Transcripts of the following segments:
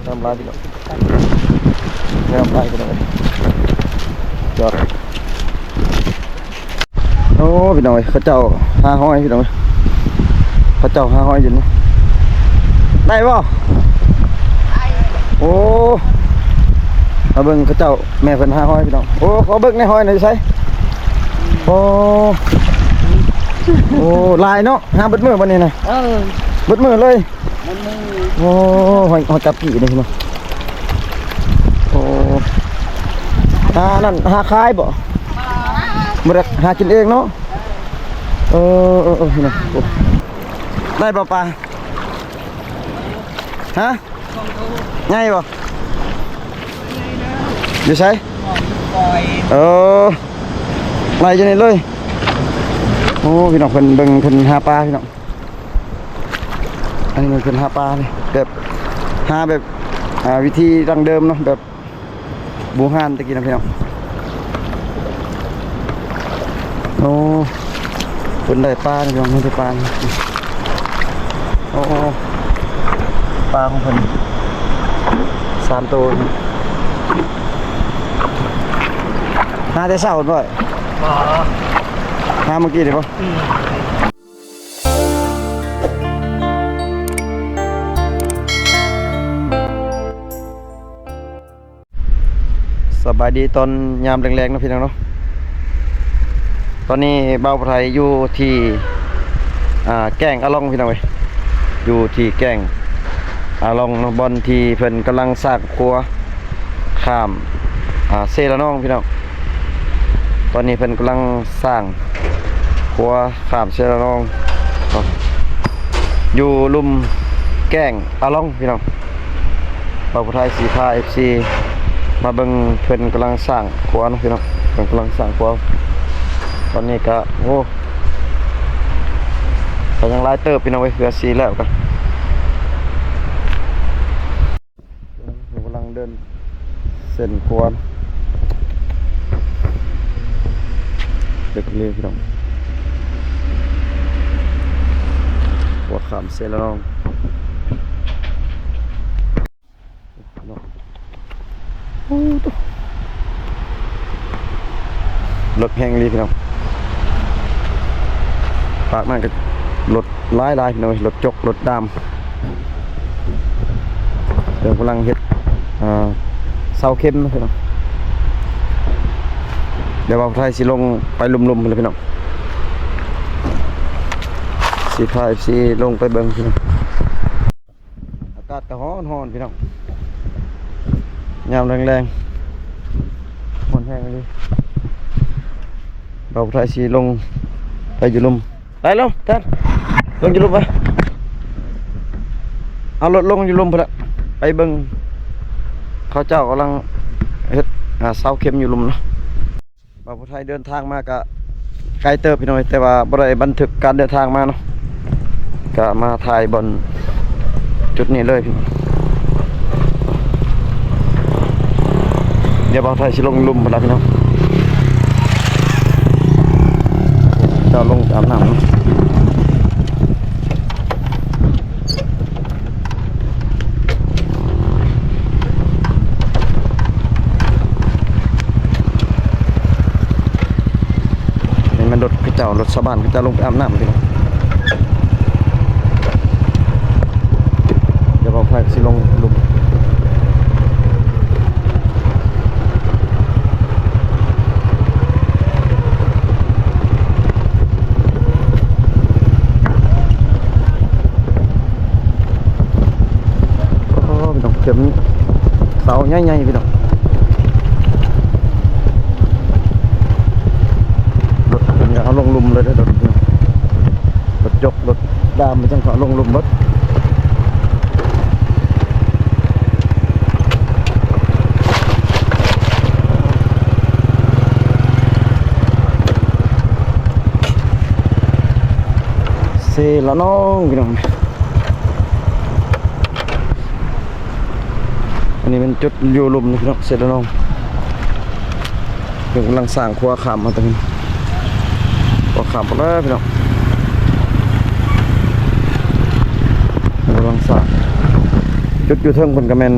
น้ำลายพี่น้องน้ำลายพี่น้องจอดโอ้พี่น้องเขาเจ้าหาห้อยพี่น้องเขาเจ้าหาห้อยอยู่นี่ได้ป่ะโอ้เอาเบิ้งเขาเจ้าแม่เพิ่นหาห้อยพี่น้องโอ้ขอเบิ้งในห้อยหน่อยใช่โอ้โอ้ลายเนาะหาเบิดมือวันนี้นะเบิดมือเลยโอ้หอยจับกี่นี่พี่น้องโอ้นั่นหาขายบ่บ่ได้หากินเองเนาะพี่น้องได้ป่ะปลาฮะง่ายป่ะอยู่ใช่ไล่จะนี่เลยโอ้พี่น้องเพิ่นเบิ่งเพิ่นหาปลาพี่น้องอันนี้มันเพิ่นหาปลานี่แบบหาแบบวิธีดั้งเดิมเนาะแบบบูฮานตะกี้นะพี่น้องโอ้เพิ่นได้ปลาพี่น้องไม่ได้ปลาโอ้ปลาของเพิ่น3 ตัวหาได้เศร้าด้วยหาเมื่อกี้เดี๋ยวสบายดีตอนยามแรงๆนะพี่น้องเนาะตอนนี้เบาไทยอยู่ที่แก่งอะลองพี่น้องเว้ยอยู่ที่แก่งอะลองบอลที่เพิ่นกำลังสร้างครัวข้ามเซละน้องพี่น้องตอนนี้เพิ่นกำลังสร้างครัวข้ามเซละน้องอยู่ลุ่มแก่งอะลองพี่น้องเบาไทยสีพา FC มาเบิ่งเพิ่นกำลังสร้างครัวนะพี่น้องเพิ่นกำลังสร้างครัวตอนนี้ก็โอ้ก็ยังหลายเติบพี่น้องเว้ยเพื่อสีแล้วกันกำลังเดินเส้นครัวเด็กเลี้ยงพี่น้องครัวขามเสร็จแล้วน้องรถแห้งรีพี่น้องปากนั่นก็รถหลายพี่น้องรถจกรถดำเดี๋ยวกำลังเฮ็ดเสาเข้มนะพี่น้องเดี๋ยวเราไทยสิลงไปลุมๆเลยพี่น้องสีพายสีลงไปเบิ่งพี่น้องอากาศก็ร้อนพี่น้องยามแรงๆร้อนแห้งเลยเราไทยสีลงไปอยู่ลุมไปลงท่านลงอยู่ลุมไปเอารถลงอยู่ลุมพอละไปเบิ่งเขาเจ้ากำลังเฮ็ดเสาเข้มอยู่ลุมเนาะบ่าวไทยเดินทางมาก็ไกลเติบพี่น้อยแต่ว่าบ่ได้บันทึกการเดินทางมาเนาะก็มาถ่ายบนจุดนี้เลยพี่เดี๋ยวบ่าวไทยสิลงลุมพุ่นล่ะพี่น้องจะลงอาบน้ำเนาะมันรถกระเจ้ารถชาวบ้านกระเจ้าลงไปอาบน้ำพี่น้องเดี๋ยวเราพาสิลงลุมพี่น้องเข็มเสาใหญ่ๆพี่น้องเอาลงลุมเลยได้รถจกรถดามไม่ต้องขอลงลุมรถเสร็จแล้วน้องพี่น้องอันนี้เป็นจุดอยู่ลุมนี่พี่น้องเสร็จแล้วน้องกำลังสร้างครัวขามมาตรงนี้ครัวขามไปเลยพี่น้องกำลังสร้าง จุดอยู่เทิงเพิ่นก็แม่น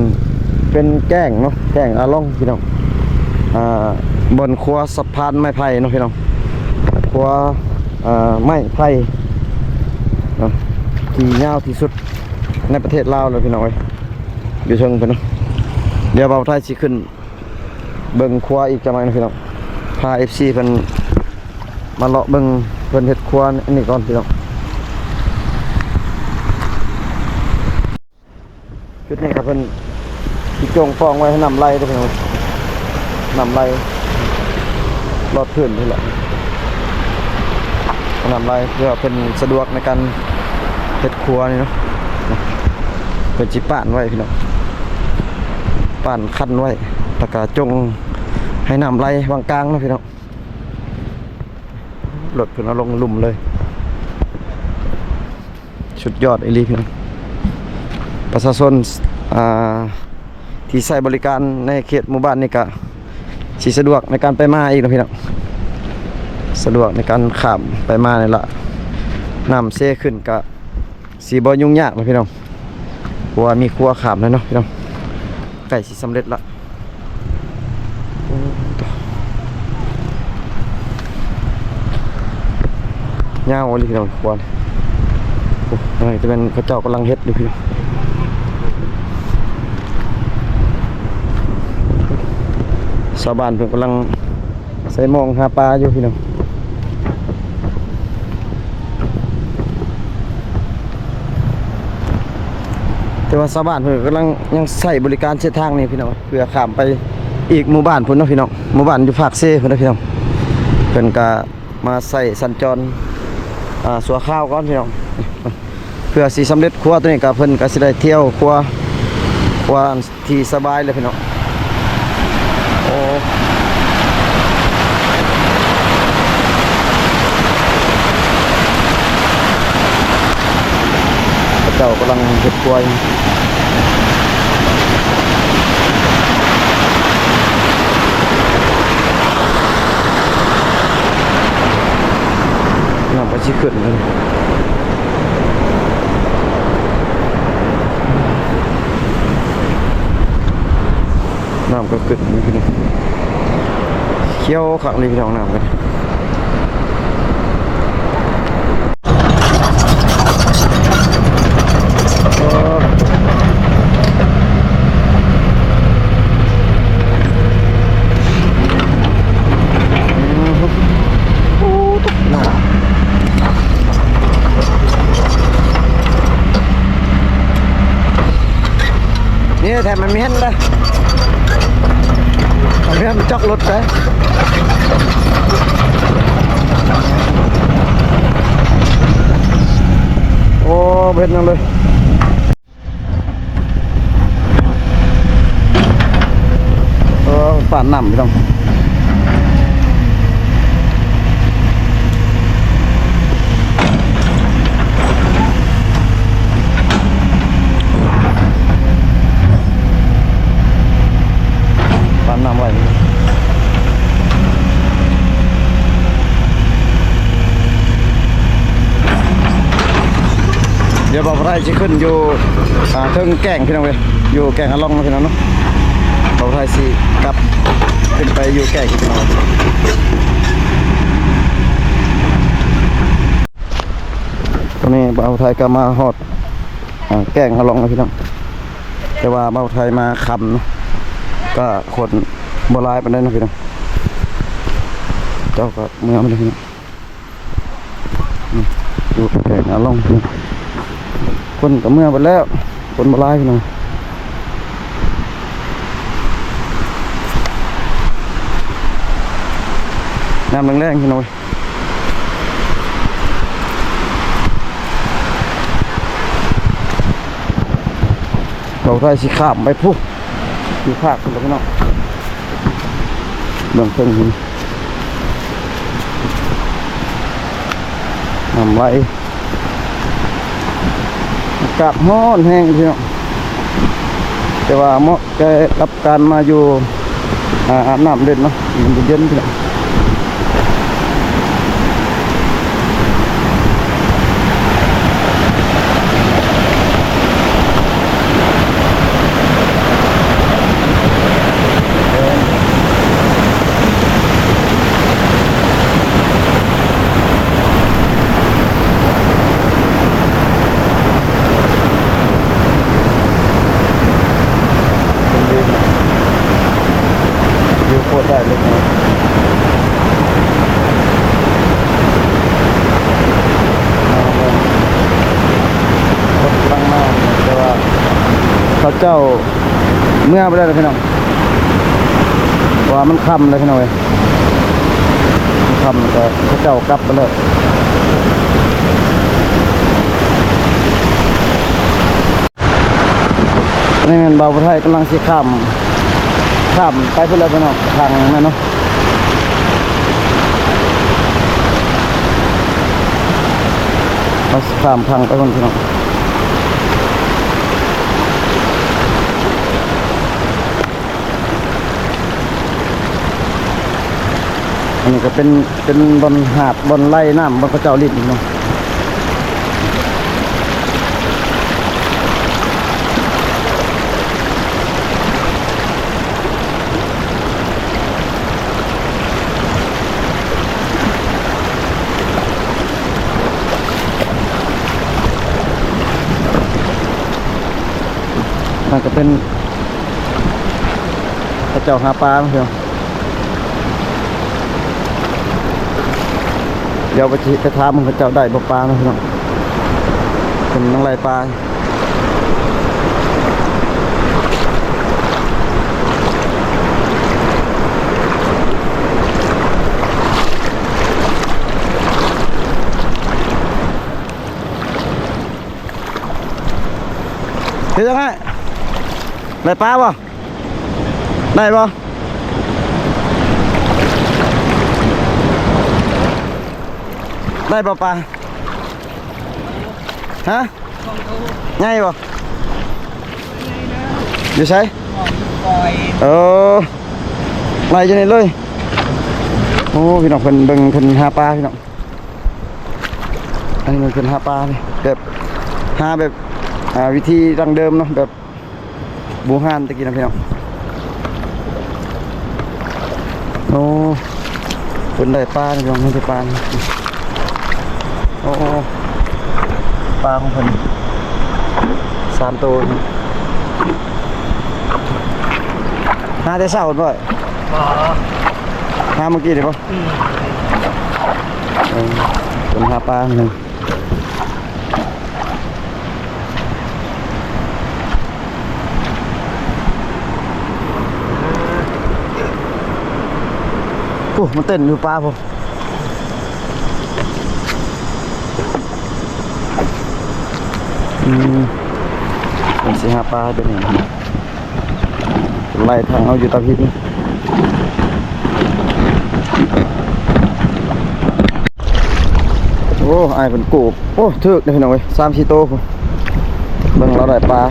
เป็นแก้งเนาะแก้งอาล่องพี่น้องบนครัวสะพานไม้ไผ่เนาะพี่น้องครัวไม้ไผ่เนาะที่ยาวที่สุดในประเทศลาวเลยพี่น้องอยู่เทิงเพิ่นเนาะเดี๋ยวเบาไทยสิขึ้นเบิ่งครัวอีกจังหน่อยนะพี่น้องพา FC เพิ่นมาเลาะเบิ่งเพิ่นเฮ็ดครัวอันนี้ก่อนพี่น้องจุดนี้ครับเพิ่นที่จงฟองไว้ให้นำไล่ด้วยพี่น้องนำไล่รอดพื้นนี่แหละนำไล่เพื่อเป็นสะดวกในการเฮ็ดครัวนี่เนาะเป็นจิป่านไว้พี่น้องป่านคั้นไว้แล้วก็จงให้นำไล่วางกลางนะพี่น้องรถเพิ่นเอาลงลุ่มเลยสุดยอดไอ้ลีพี่น้องประชาชนที่ใช้บริการในเขตหมู่บ้านนี่ก็สิสะดวกในการไปมาอีกนะพี่น้องสะดวกในการข้ามไปมานี่ละน้ำเซ่ขึ้นก็สีบ่ยุ่งยากนะพี่น้องเพราะว่ามีครัวข้ามแล้วเนาะพี่น้องไก่สิสำเร็จละยาวเลยพี่น้องครัวนี่จะเป็นเขาเจ้ากำลังเฮ็ดอยู่พี่น้องชาวบ้านเพิ่นกำลังใส่มองหาปลาอยู่พี่น้องแต่ว่าชาวบ้านเพิ่นกำลังยังใช้บริการเส้นทางนี้พี่น้องเพื่อข้ามไปอีกหมู่บ้านพุ่นเนาะพี่น้องหมู่บ้านอยู่ภาคเซ่พุ่นเนาะพี่น้องเพิ่นก็มาใส่สัญจรสัวข้าวก่อนพี่น้องเพื่อสิสำเร็จครัวตัวนี้ก็เพิ่นก็สิได้เที่ยวครัวที่สบายเลยพี่น้องโอ้เจ้ากำลังเก็บกล้วยน้ำไปชี้ขึ้นเลยน้ำก็ขึ้นนี่พี่น้องเขี้ยวขังเลยพี่น้องน้ำกันนี่แถมมันมีเห็นเลยมันมีมันจอกรถเลยโอ้เบ็ดนั่นเลยป่านน้ำพี่น้องน้ำไหลเดี๋ยวบอกไรจะขึ้นอยู่เทิงแก่งพี่น้องเลยอยู่แก่งอล่องพี่น้องเนาะบอกไรสิกลับขึ้นไปอยู่แก่งพี่น้องตอนนี้บ่าวไทยก็มาฮอดแก่งอล่องนะพี่น้องแต่ว่าบ่าวไทยมาคำเนาะก็คนโบราณไปได้นะพี่น้องเจ้าก็เมื่อไม่ได้พี่น้องดูแก่งอล่องพี่น้องคนก็เมื่อไปแล้วคนโบราณพี่น้องน้ำแรงๆพี่น้องเราได้สิข้ามไปพุ่งที่ภาคพี่น้องเมืองเพิ่งหินน้ำไหลอากาศร้อนแห้งพี่น้องแต่ว่าเหมาะแก่กับการมาอยู่อาบน้ำเล่นเนาะมันเย็นพี่น้อง เขาเจ้าเมื่อไปได้เลยพี่น้องว่ามันค่ำเลยพี่น้องเอ้ยมันค่ำแต่เขาเจ้ากลับไปเลยนี่มันเบาไทยกำลังสิข้ามไปเพื่อแล้วพี่น้องทางนั้นเนาะเราข้ามพังไปคนพี่น้องอันนี้ก็เป็นบนหาดบนไร่น้ำบนกระเจ้าลิ้นเนาะมันก็เป็นกระเจ้าหาปลาเนาะเดี๋ยวไปถามพระเจ้าได้บ่ปลาเนาะพี่น้องเป็นน้องไรปลาเฮ้ยยังไงได้ปลาบ่ได้บ่ได้ปลาฮะง่ายบ่อยู่ใช่ไล่จะไหนเลยโอ้พี่น้องเพิ่นหาปลาพี่น้องอันนี้มันเพิ่นหาปลาเลยแบบหาแบบวิธีดั้งเดิมเนาะแบบบูฮานตะกี้นะพี่น้องโอ้เพิ่นได้ปลาพี่น้องไม่ใช่ปลาโอ้ปลาของเพิ่น3 ตัวหาแต่เช้าด้วยหาเมื่อกี้เดี๋ยวเพิ่นหาปลาหนึ่งโอ้มันเต้นอยู่ปลาผมเป็นสิหาปลาเป็นอย่างนี้ไล่ทางเอาอยู่ตามพิษนี่โอ้ไอ้เป็นกูโอ้ถึกเลยพี่น้องเว้ย3-4 โตผมเบิ่งเราได้ปลา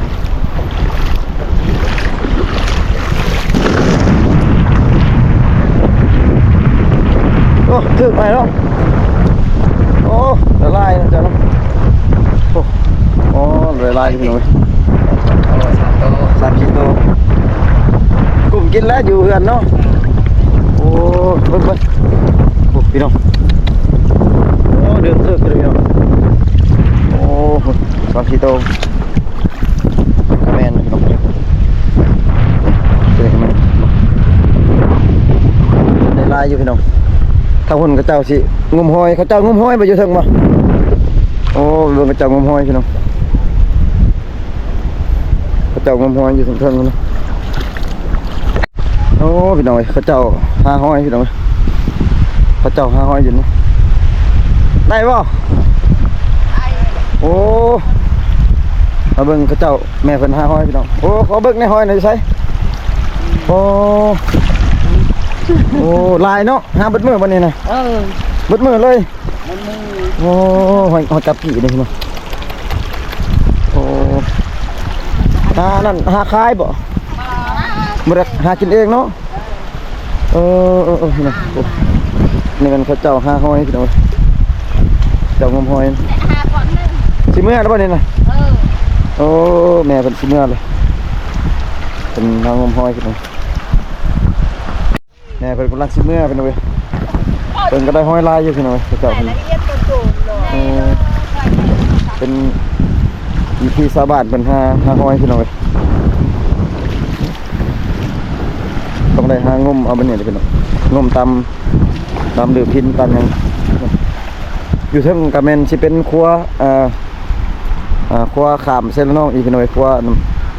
โอ้ถึกไปแล้วโอ้ละลายนะจ๊ะเนาะโอ้ละลายพี่น้อง3-4 โตกลุ่มกินแล้วอยู่เฮือนเนาะโอ้เบิ่งโอ้พี่น้องโอ้เดือดถึกเลยพี่น้องโอ้3-4 โตแม่นพี่น้องเด็กมันได้ลายอยู่พี่น้องทางคนกระเจ้าสิงมหอยเขาเจ้างมหอยไปอยู่เทิงบ่โอ้เรื่องกระเจ้างมหอยพี่น้องกระเจ้างมหอยอยู่เทิงๆเนาะโอ้พี่น้องเขาเจ้าหาหอยพี่น้องเขาเจ้าหาหอยอยู่นี่ได้บ่โอ้มาเบิ่งเขาเจ้าแม่เพิ่นหาหอยพี่น้องโอ้ขอเบิ่งในหอยหน่อยใส่โอ้ลายเนาะหาเบิดมือวันนี้นะเบิดมือเลยโอ้หอยจับกี่นี่พี่น้องโอ้นั่นหาขายบ่บ่ได้หากินเองเนาะพี่น้องนี่กันเขาเจ้าหาหอยพี่น้องเจ้างมหอยสิเมื่อแล้วบ่นี่นะโอ้แม่เป็นสิเมื่อเลยเป็นนางงมหอยพี่น้องแม่เป็นกำลังสิเมื่อเป็นเว้ยเป็นก็ได้ห้อยลายอยู่พี่น้องเจ้าเป็นวิธีชาวบ้านเป็นหาห้อยพี่น้องต้องได้หางมเอาเป็นอย่างไรพี่น้องงมตำหรือพินตำยังอยู่เทิงกระเมนสิเป็นครัวขามเส้นน้องอีกพี่น้องครัว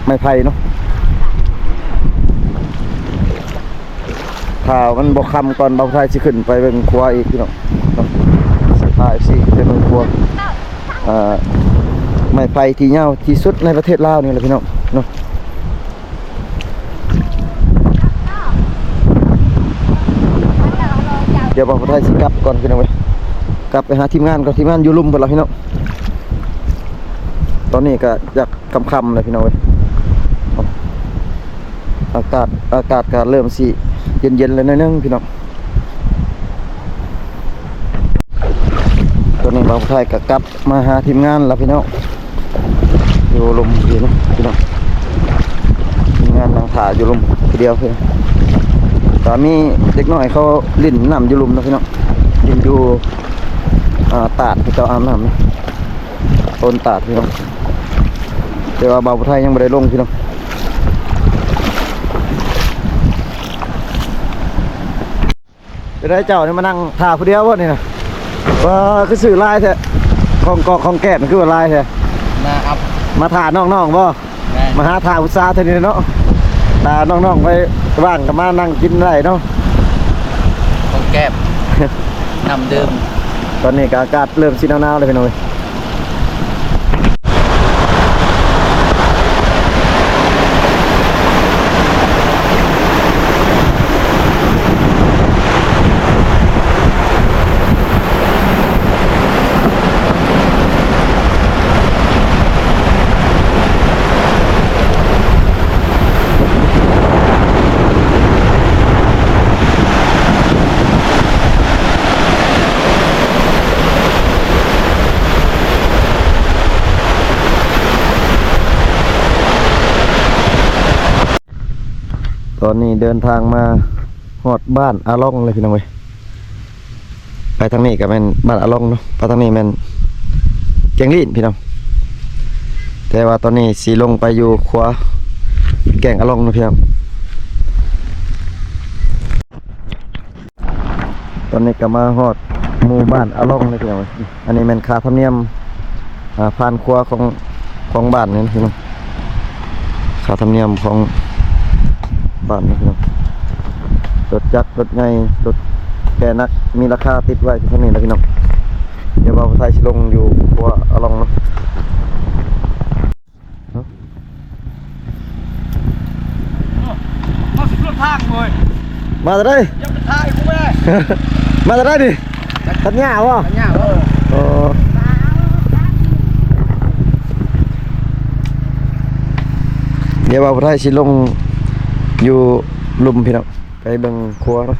ไม้ไผ่เนาะถ้ามันบ่ค่ำก่อนบ่าวไทยสิขึ้นไปเบิ่งครัวอีกพี่น้องเนาะสิพา FC ไปเบิ่งครัวไม้ไผ่ที่ยาวที่สุดในประเทศลาวนี่แหละพี่น้องเนาะเดี๋ยวบ่าวไทยสิกลับก่อนพี่น้องเว้ยกลับไปหาทีมงานก่อนทีมงานอยู่ลุ่มเพิ่นล่ะพี่น้องตอนนี้ก็อยากค่ำๆเลยพี่น้องเว้ยอากาศก็เริ่มสิเย็นๆเลยนิดนึงพี่น้องตอนนี้บ่าวไทยก็กลับมาหาทีมงานแล้วพี่น้องอยู่ลุ่มพี่น้องทีมงานนั่งถ่ายอยู่ลุ่มทีเดียวเพื่อนตอนนี้เด็กน้อยเขาลิ่นน้ำอยู่ลุ่มนะพี่น้องลิ่นอยู่ตาดที่เจ้าอาบน้ำนี่ต้นตาดพี่น้องแต่ว่าบ่าวไทยยังไม่ได้ลงพี่น้องไปได้เจ้านี่มานั่งถ่ายผู้เดียววะนี่นะว่าคือสื่อลายแท้ของแก่นคือว่าลายแท้มาถ่ายน้องๆบ่มาหาถ่ายอุตสาหะเท่านี้เนาะตาน้องๆไปว่างก็มานั่งกินได้เนาะของแก้มน้ำดื่มตอนนี้อากาศเริ่มสิหนาวๆเลยพี่น้อยตอนนี้เดินทางมาฮอดบ้านอาล่องเลยพี่น้องเว้ยไปทางนี้ก็เป็นบ้านอาล่องเนาะไปทางนี้เป็นแกงลีนพี่น้องแต่ว่าตอนนี้สีลงไปอยู่ขวาแกงอาล่องนะพี่น้องตอนนี้ก็มาฮอดหมู่บ้านอาล่องเลยพี่น้องอันนี้เป็นค่าธรรมเนียมผ่านครัวของบ้านนี่นะพี่น้องค่าธรรมเนียมของบ้านนะพี่น้องรถจักรรถไงรถแกนักมีราคาติดไว้ที่ตรงนี้นะพี่น้องเดี๋ยวบ่าวไทยสิลงอยู่เพราะว่าเอาลองเนาะมาสุดทางเลยมาจะได้ยังเป็นทางกูแม่มาจะได้ดิตัดหญ้าวะตัดหญ้าเดี๋ยวบ่าวไทยสิลงอยู่ลุมพี่น้องไปเบิ่งครัวเนาะ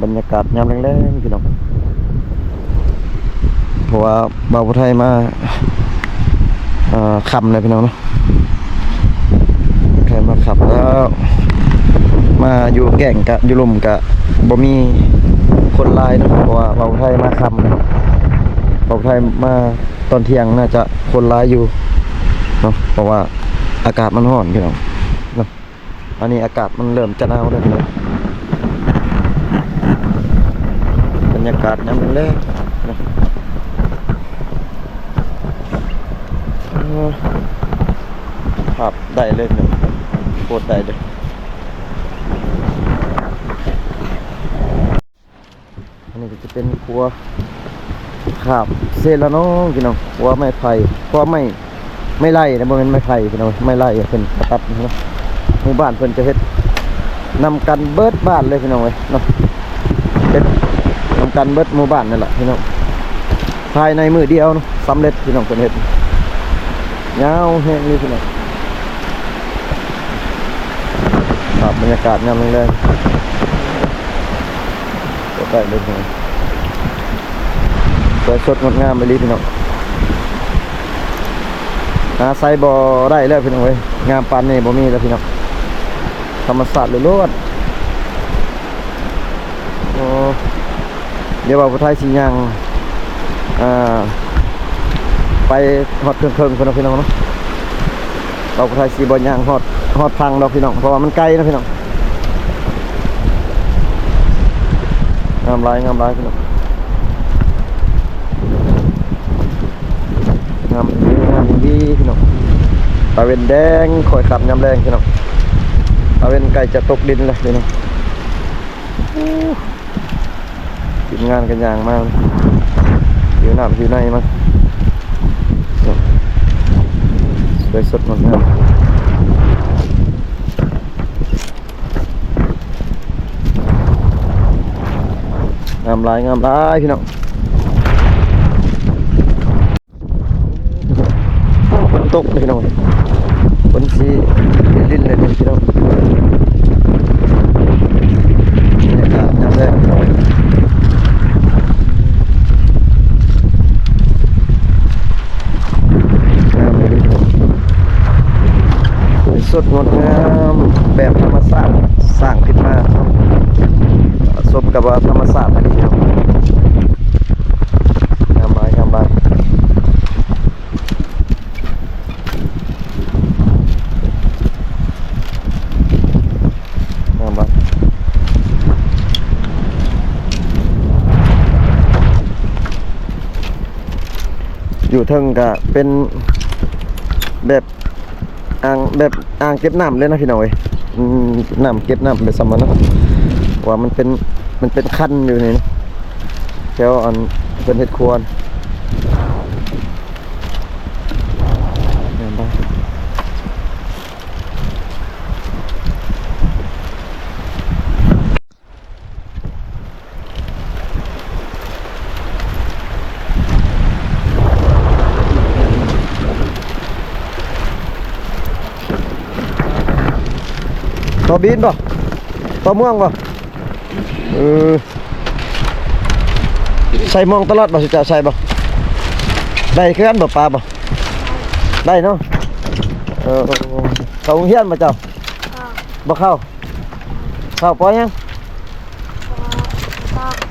บรรยากาศยามแรงๆพี่น้องเพราะว่าบ่าวไทยมาค่ำเลยพี่น้องเนาะใครมาขับแล้วมาอยู่แก่งกะอยู่ลุมกะบ่มีคนลายเนาะเพราะว่าบ่าวไทยมาค่ำนะบ่าวไทยมาตอนเที่ยงน่าจะคนลายอยู่เนาะเพราะว่าอากาศมันร้อนพี่น้องเนาะอันนี้อากาศมันเริ่มจะหนาวแล้วพี่น้องบรรยากาศยามแลงเนาะภาพได้เลยเนาะโคตรได้เลยอันนี้ก็จะเป็นครัวขาบเซลาโน่พี่น้องครัวไม้ไผ่ครัวไม่ไล่นะบ่แม่นไม้ไผ่พี่น้องไม่ไล่เป็นกระตับเนาะหมู่บ้านเพิ่นจะเฮ็ดนำกันเบิดบ้านเลยพี่น้องเว้ยเนาะเฮ็ดนำกันเบิดหมู่บ้านนั่นแหละพี่น้องภายในมือเดียวเนาะสำเร็จพี่น้องเพิ่นเฮ็ดยาวแห้งนี่พี่น้องครับบรรยากาศยามแรงๆก็ได้เลยพี่น้องสวยสดงดงามไปเลยพี่น้องหาไซบ่ได้แล้วพี่น้องเว้ยงามปานนี่บ่มีแล้วพี่น้องธรรมศาสตร์ล้วนๆโอ้เดี๋ยวบ่าวไทยสิย่างไปฮอดเครื่องๆพี่น้องเนาะบ่าวไทยสิบ่ย่างฮอดพังดอกพี่น้องเพราะว่ามันไกลนะพี่น้องงามหลายพี่น้อง ตาเวนแดงคอยขับยำแรงพี่น้องตาเวนไก่จะตกดินเลยพี่น้องทีมงานกันอย่างมากอยู่น้ำอยู่ในมั้งสวยสดงดงามงามหลายพี่น้องฝนตกเลยพี่น้องฝนสีลิ้นเลยพี่น้องนี่ครับน้ำแดงสดงดงามแบบธรรมชาติสร้างขึ้นมาสมกับว่าธรรมชาตินะพี่น้องงามหลายงามหลายอยู่เทิงก็เป็นแบบอ่างเก็บน้ำเลยนะพี่น้องเอ้ยน้ำเก็บน้ำไปสมมันนะว่ามันเป็นคันอยู่นี่นะแถวอันเป็นเห็ดควรต่อบินป่ะต่อม่วงป่ะใส่ม่วงตลอดป่ะสิจะใส่ป่ะได้คือกันป่ะปลาป่ะได้เนาะเข้าโรงเรียนมาเจ้าบ่เข้าปอยัง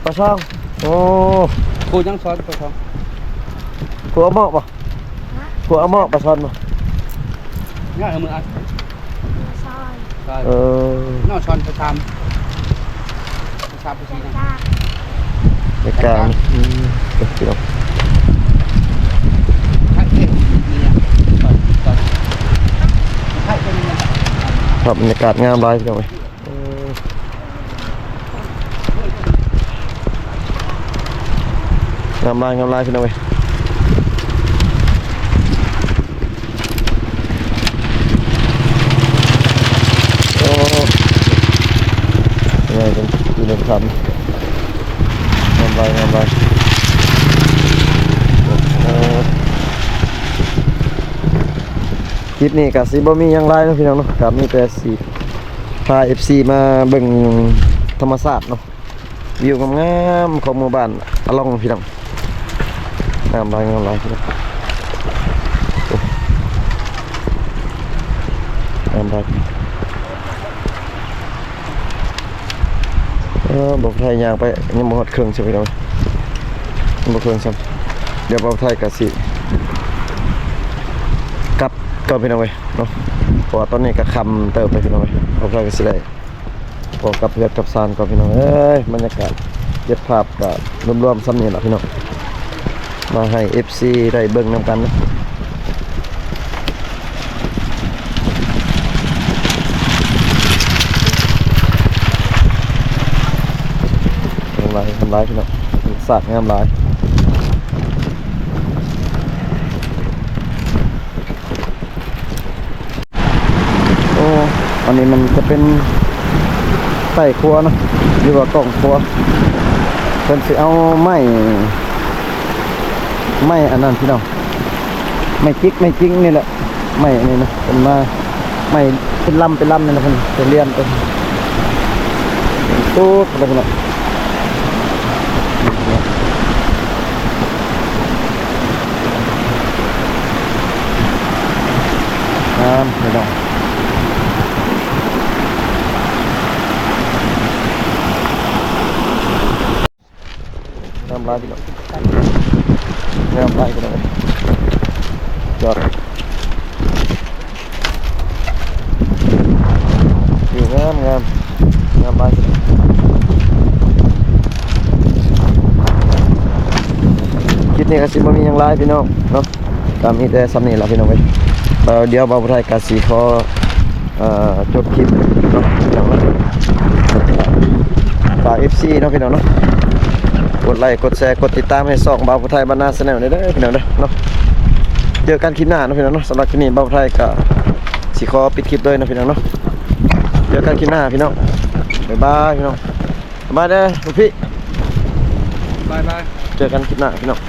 ปอช่องโอ้ ครูยังสอนตัวทอง ครูเอาหม้อป่ะครูเอาหม้อปลาช่อนป่ะ ง่ายมืออัดนอกช้อนไปทำไปทีนะ ในการเดี๋ยว ใช่เนี่ยก่อนใช่เป็นยังไง ครับบรรยากาศงามหลายพี่น้องเอ้ยงามหลายพี่น้องเอ้ยยังไงกันอยู่ในคำงามหลายคลิปนี้กับซีบ่มีหยังไรนะพี่น้องเนาะกับมีแต่สีพา FC มาเบิ่งธรรมศาสตร์เนาะวิวงามๆของหมู่บ้านอลองพี่น้องงามหลายพี่น้องงามหลายบอกไทยยางไปยังบ่ฮอดเครื่องใช่ไหมน้องบ่เครื่องซ้ำเดี๋ยวบอกไทยกับสิกลับก่อนพี่น้องเว้ยเนาะเพราะว่าตอนนี้ก็ค่ำเติบไปพี่น้องเว้ยบอกไทยก็สิได้พอกับเพื่อนกับซานก่อนพี่น้องเอ้ยบรรยากาศเก็บภาพก็รวมๆซ้ำนี่แหละพี่น้องมาให้ FC ได้เบิ่งนำกันนะทำร้ายพี่น้องสาดงามร้ายโอ้อันนี้มันจะเป็นใต้ครัวเนาะหรือว่ากล่องครัวเพิ่นสิเอาไม้อันนั้นพี่น้องไม้จิกนี่แหละไม้นี่นะเป็นมาไม้เป็นลำนี่นะเพิ่นจะเรียนเป็นตู้อะไรพี่น้องไม่ได้น้ำลายพี่น้องน้ำลายพี่น้องจอดอยู่งามน้ำลายพี่น้องคลิปนี้ก็สิบ่มีหยังหลายพี่น้องเนาะตามนี้แต่ซ้ำนี่ล่ะพี่น้องเว้ย เดี๋ยวบ่าวผู้ไทยกสิขอจบคลิปเนาะพี่น้องเนาะฝาก FC เนาะพี่น้องเนาะกดไลค์กดแชร์กดติดตามให้ช่องบ่าวผู้ไทยบ้านนาแนลเด้อพี่น้องเด้อเนาะเจอกันคลิปหน้าเนาะพี่น้องเนาะสำหรับคลิปนี้บ่าวผู้ไทยก็สิขอปิดคลิปด้วยเนาะพี่น้องเนาะเจอกันคลิปหน้าพี่น้องบ๊ายบายพี่น้องบ๊ายบายเด้อลูกพี่ บายบาย เจอกันคลิปหน้าพี่น้อง